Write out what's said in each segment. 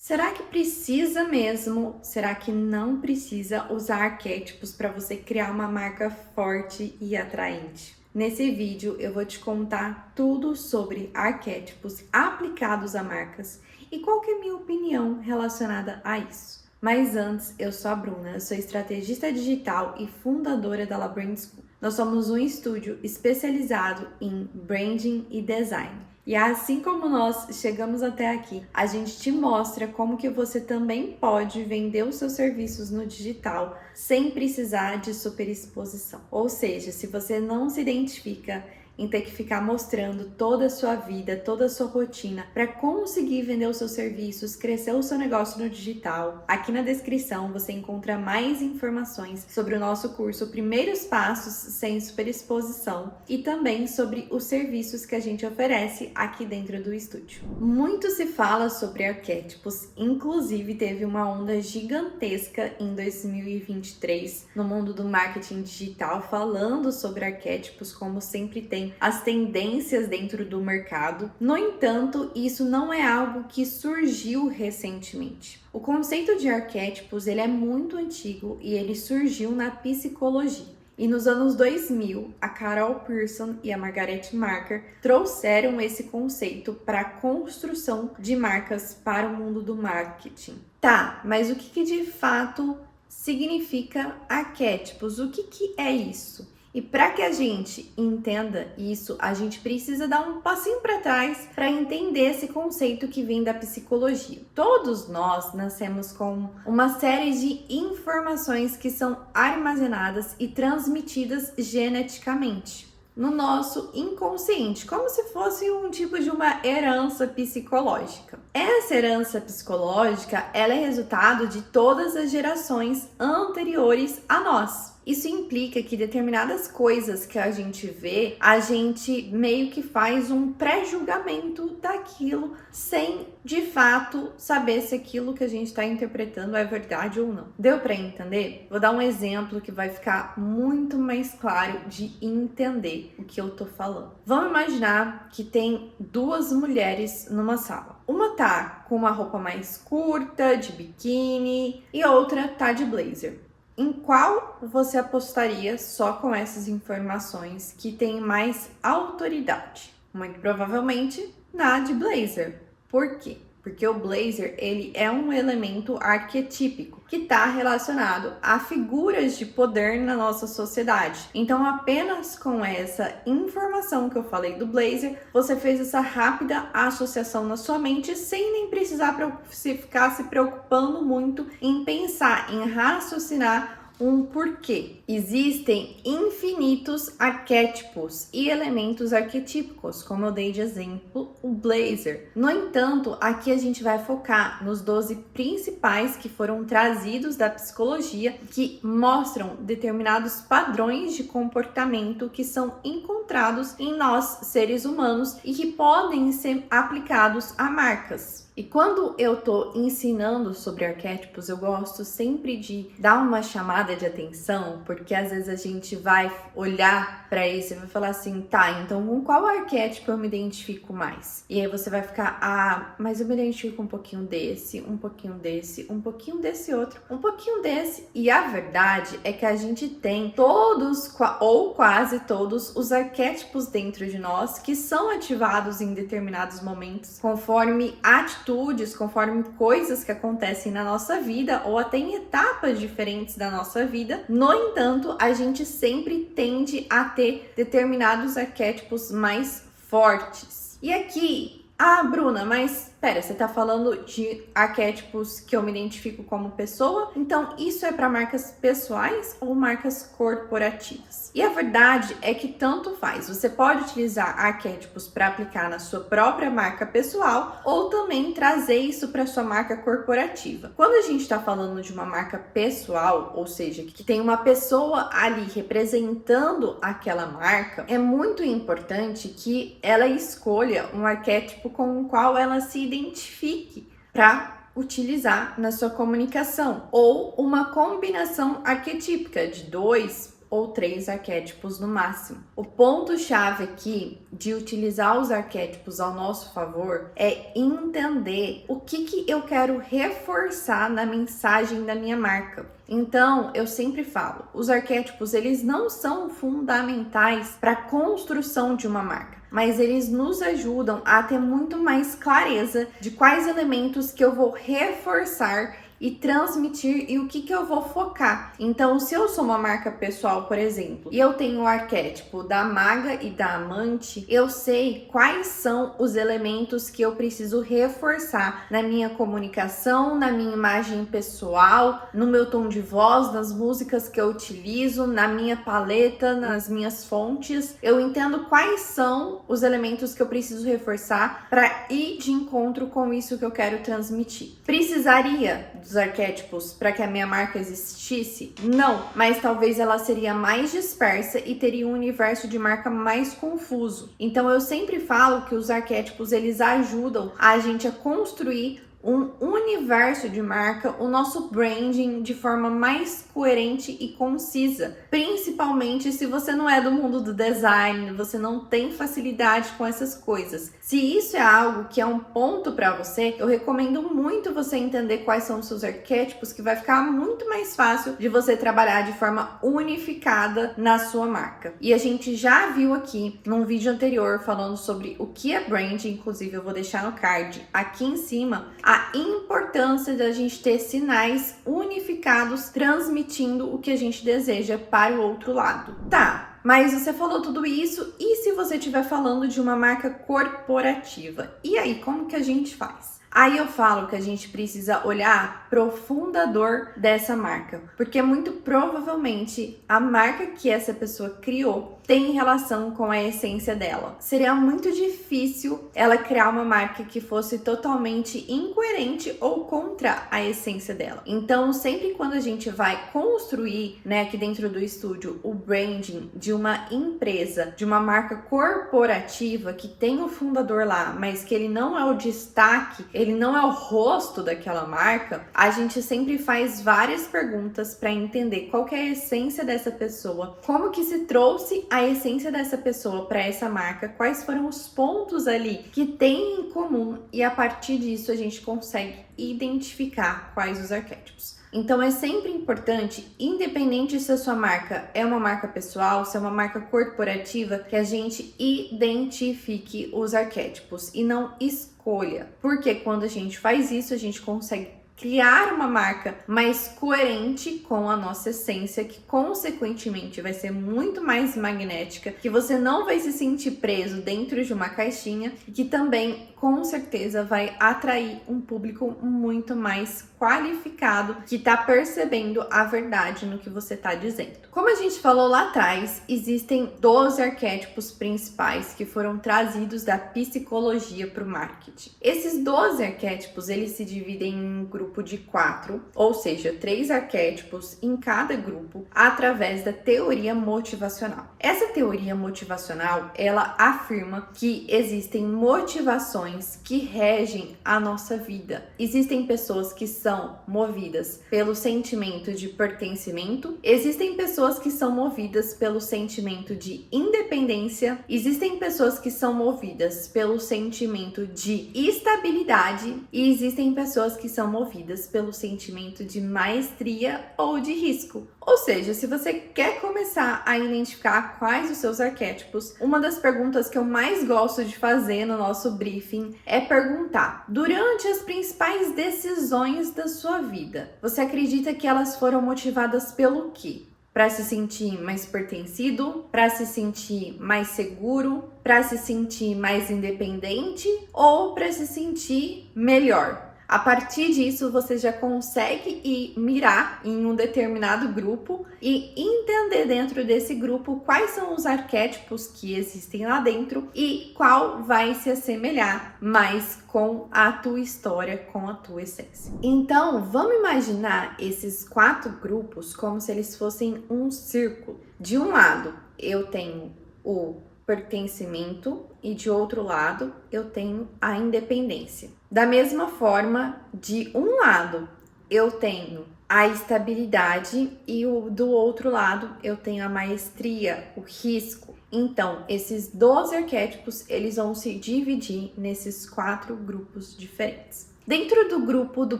Será que precisa mesmo? Será que não precisa usar arquétipos para você criar uma marca forte e atraente? Nesse vídeo eu vou te contar tudo sobre arquétipos aplicados a marcas e qual que é a minha opinião relacionada a isso. Mas antes, eu sou a Bruna, eu sou estrategista digital e fundadora da La Brand School. Nós somos um estúdio especializado em branding e design. E assim como nós chegamos até aqui, a gente te mostra como que você também pode vender os seus serviços no digital sem precisar de superexposição. Ou seja, se você não se identifica em ter que ficar mostrando toda a sua vida, toda a sua rotina para conseguir vender os seus serviços, crescer o seu negócio no digital. Aqui na descrição você encontra mais informações sobre o nosso curso Primeiros Passos sem Superexposição e também sobre os serviços que a gente oferece aqui dentro do estúdio. Muito se fala sobre arquétipos, inclusive teve uma onda gigantesca em 2023 no mundo do marketing digital falando sobre arquétipos, como sempre tem as tendências dentro do mercado. No entanto, isso não é algo que surgiu recentemente. O conceito de arquétipos ele é muito antigo e ele surgiu na psicologia. E nos anos 2000, a Carol Pearson e a Margaret Marker trouxeram esse conceito para a construção de marcas para o mundo do marketing. Tá, mas o que de fato significa arquétipos? O que é isso? E para que a gente entenda isso, a gente precisa dar um passinho para trás para entender esse conceito que vem da psicologia. Todos nós nascemos com uma série de informações que são armazenadas e transmitidas geneticamente no nosso inconsciente, como se fosse um tipo de uma herança psicológica. Essa herança psicológica, ela é resultado de todas as gerações anteriores a nós. Isso implica que determinadas coisas que a gente vê, a gente meio que faz um pré-julgamento daquilo sem, de fato, saber se aquilo que a gente está interpretando é verdade ou não. Deu para entender? Vou dar um exemplo que vai ficar muito mais claro de entender o que eu tô falando. Vamos imaginar que tem duas mulheres numa sala. Uma tá com uma roupa mais curta, de biquíni, e outra tá de blazer. Em qual você apostaria só com essas informações que tem mais autoridade? Muito provavelmente na de blazer. Por quê? Porque o blazer ele é um elemento arquetípico que está relacionado a figuras de poder na nossa sociedade. Então, apenas com essa informação que eu falei do blazer, você fez essa rápida associação na sua mente sem nem precisar ficar se preocupando muito em pensar, em raciocinar um porquê. Existem infinitos arquétipos e elementos arquetípicos, como eu dei de exemplo, o blazer. No entanto, aqui a gente vai focar nos 12 principais que foram trazidos da psicologia, que mostram determinados padrões de comportamento que são encontrados em nós, seres humanos, e que podem ser aplicados a marcas. E quando eu tô ensinando sobre arquétipos, eu gosto sempre de dar uma chamada de atenção, porque às vezes a gente vai olhar para isso e vai falar assim, tá, então com qual arquétipo eu me identifico mais? E aí você vai ficar, mas eu me identifico um pouquinho desse, um pouquinho desse, um pouquinho desse outro, um pouquinho desse. E a verdade é que a gente tem todos, ou quase todos, os arquétipos dentro de nós que são ativados em determinados momentos, conforme atitudes, conforme coisas que acontecem na nossa vida ou até em etapas diferentes da nossa vida. No entanto, a gente sempre tende a ter determinados arquétipos mais fortes. E aqui, Bruna, mas pera, você tá falando de arquétipos que eu me identifico como pessoa? Então, isso é para marcas pessoais ou marcas corporativas? E a verdade é que tanto faz. Você pode utilizar arquétipos para aplicar na sua própria marca pessoal ou também trazer isso para sua marca corporativa. Quando a gente está falando de uma marca pessoal, ou seja, que tem uma pessoa ali representando aquela marca, é muito importante que ela escolha um arquétipo com o qual ela se identifique para utilizar na sua comunicação, ou uma combinação arquetípica de 2 ou 3 arquétipos no máximo. O ponto-chave aqui de utilizar os arquétipos ao nosso favor é entender o que eu quero reforçar na mensagem da minha marca. Então, eu sempre falo, os arquétipos eles não são fundamentais para a construção de uma marca, mas eles nos ajudam a ter muito mais clareza de quais elementos que eu vou reforçar e transmitir e o que eu vou focar. Então, se eu sou uma marca pessoal, por exemplo, e eu tenho o arquétipo da maga e da amante, eu sei quais são os elementos que eu preciso reforçar na minha comunicação, na minha imagem pessoal, no meu tom de voz, nas músicas que eu utilizo, na minha paleta, nas minhas fontes. Eu entendo quais são os elementos que eu preciso reforçar para ir de encontro com isso que eu quero transmitir. Precisaria dos arquétipos para que a minha marca existisse? Não, mas talvez ela seria mais dispersa e teria um universo de marca mais confuso. Então eu sempre falo que os arquétipos eles ajudam a gente a construir um universo de marca, o nosso branding de forma mais coerente e concisa, principalmente se você não é do mundo do design, você não tem facilidade com essas coisas. Se isso é algo que é um ponto para você, eu recomendo muito você entender quais são os seus arquétipos, que vai ficar muito mais fácil de você trabalhar de forma unificada na sua marca. E a gente já viu aqui num vídeo anterior falando sobre o que é branding, inclusive eu vou deixar no card aqui em cima, a importância da gente ter sinais unificados transmitindo o que a gente deseja para o outro lado. Tá, mas você falou tudo isso, e se você estiver falando de uma marca corporativa? E aí, como que a gente faz? Aí eu falo que a gente precisa olhar pro fundador dessa marca, porque muito provavelmente a marca que essa pessoa criou tem relação com a essência dela. Seria muito difícil ela criar uma marca que fosse totalmente incoerente ou contra a essência dela. Então, sempre quando a gente vai construir, aqui dentro do estúdio, o branding de uma empresa, de uma marca corporativa que tem o fundador lá, mas que ele não é o destaque, ele não é o rosto daquela marca, a gente sempre faz várias perguntas para entender qual que é a essência dessa pessoa, como que se trouxe a essência dessa pessoa para essa marca, quais foram os pontos ali que tem em comum, e a partir disso a gente consegue identificar quais os arquétipos. Então é sempre importante, independente se a sua marca é uma marca pessoal, se é uma marca corporativa, que a gente identifique os arquétipos e não escolha. Porque quando a gente faz isso, a gente consegue criar uma marca mais coerente com a nossa essência, que consequentemente vai ser muito mais magnética, que você não vai se sentir preso dentro de uma caixinha e que também com certeza vai atrair um público muito mais qualificado, que está percebendo a verdade no que você está dizendo. Como a gente falou lá atrás, existem 12 arquétipos principais que foram trazidos da psicologia para o marketing. Esses 12 arquétipos, eles se dividem em um grupo de 4, ou seja, 3 arquétipos em cada grupo, através da teoria motivacional. Essa teoria motivacional, ela afirma que existem motivações que regem a nossa vida. Existem pessoas que são movidas pelo sentimento de pertencimento, existem pessoas que são movidas pelo sentimento de independência, existem pessoas que são movidas pelo sentimento de estabilidade e existem pessoas que são movidas pelo sentimento de maestria ou de risco. Ou seja, se você quer começar a identificar quais os seus arquétipos, uma das perguntas que eu mais gosto de fazer no nosso briefing é perguntar: durante as principais decisões da sua vida, você acredita que elas foram motivadas pelo quê? Para se sentir mais pertencido, para se sentir mais seguro, para se sentir mais independente ou para se sentir melhor? A partir disso, você já consegue ir mirar em um determinado grupo e entender dentro desse grupo quais são os arquétipos que existem lá dentro e qual vai se assemelhar mais com a tua história, com a tua essência. Então, vamos imaginar esses 4 grupos como se eles fossem um círculo. De um lado, eu tenho o pertencimento e de outro lado eu tenho a independência. Da mesma forma, de um lado eu tenho a estabilidade e do outro lado eu tenho a maestria, o risco. Então, esses 12 arquétipos, eles vão se dividir nesses 4 grupos diferentes. Dentro do grupo do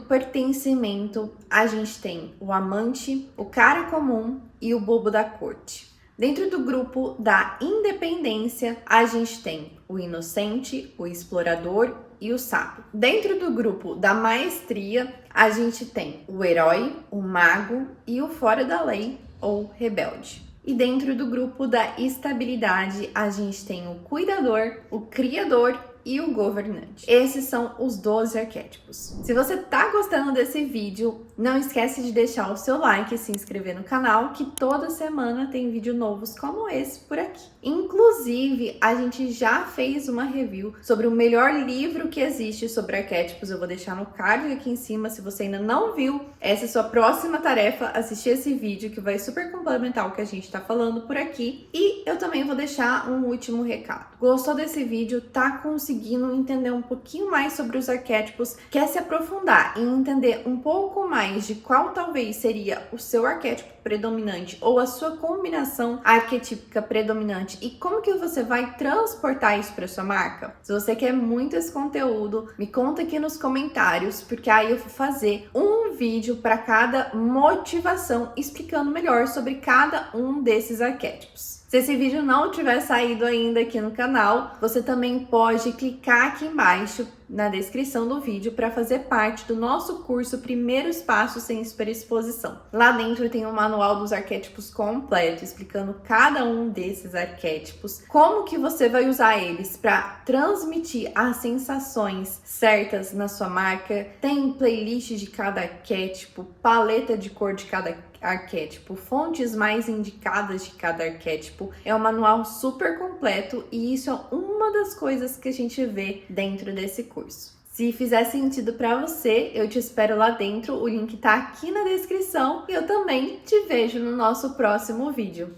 pertencimento, a gente tem o amante, o cara comum e o bobo da corte. Dentro do grupo da independência, a gente tem o inocente, o explorador e o sábio. Dentro do grupo da maestria, a gente tem o herói, o mago e o fora da lei ou rebelde. E dentro do grupo da estabilidade, a gente tem o cuidador, o criador e o governante. Esses são os 12 arquétipos. Se você tá gostando desse vídeo, não esquece de deixar o seu like e se inscrever no canal, que toda semana tem vídeos novos como esse por aqui. Inclusive, a gente já fez uma review sobre o melhor livro que existe sobre arquétipos. Eu vou deixar no card aqui em cima. Se você ainda não viu, essa é a sua próxima tarefa, assistir esse vídeo que vai super complementar o que a gente tá falando por aqui. E eu também vou deixar um último recado. Gostou desse vídeo? Tá conseguindo entender um pouquinho mais sobre os arquétipos? Quer se aprofundar e entender um pouco mais de qual talvez seria o seu arquétipo predominante ou a sua combinação arquetípica predominante e como que você vai transportar isso para sua marca? Se você quer muito esse conteúdo, me conta aqui nos comentários, porque aí eu vou fazer um vídeo para cada motivação explicando melhor sobre cada um desses arquétipos. Se esse vídeo não tiver saído ainda aqui no canal, você também pode clicar aqui embaixo na descrição do vídeo para fazer parte do nosso curso Primeiros Passos sem Superexposição. Lá dentro tem um manual dos arquétipos completo, explicando cada um desses arquétipos, como que você vai usar eles para transmitir as sensações certas na sua marca. Tem playlist de cada arquétipo, paleta de cor de cada arquétipo, fontes mais indicadas de cada arquétipo. É um manual super completo e isso é uma das coisas que a gente vê dentro desse curso. Se fizer sentido para você, eu te espero lá dentro, o link tá aqui na descrição e eu também te vejo no nosso próximo vídeo.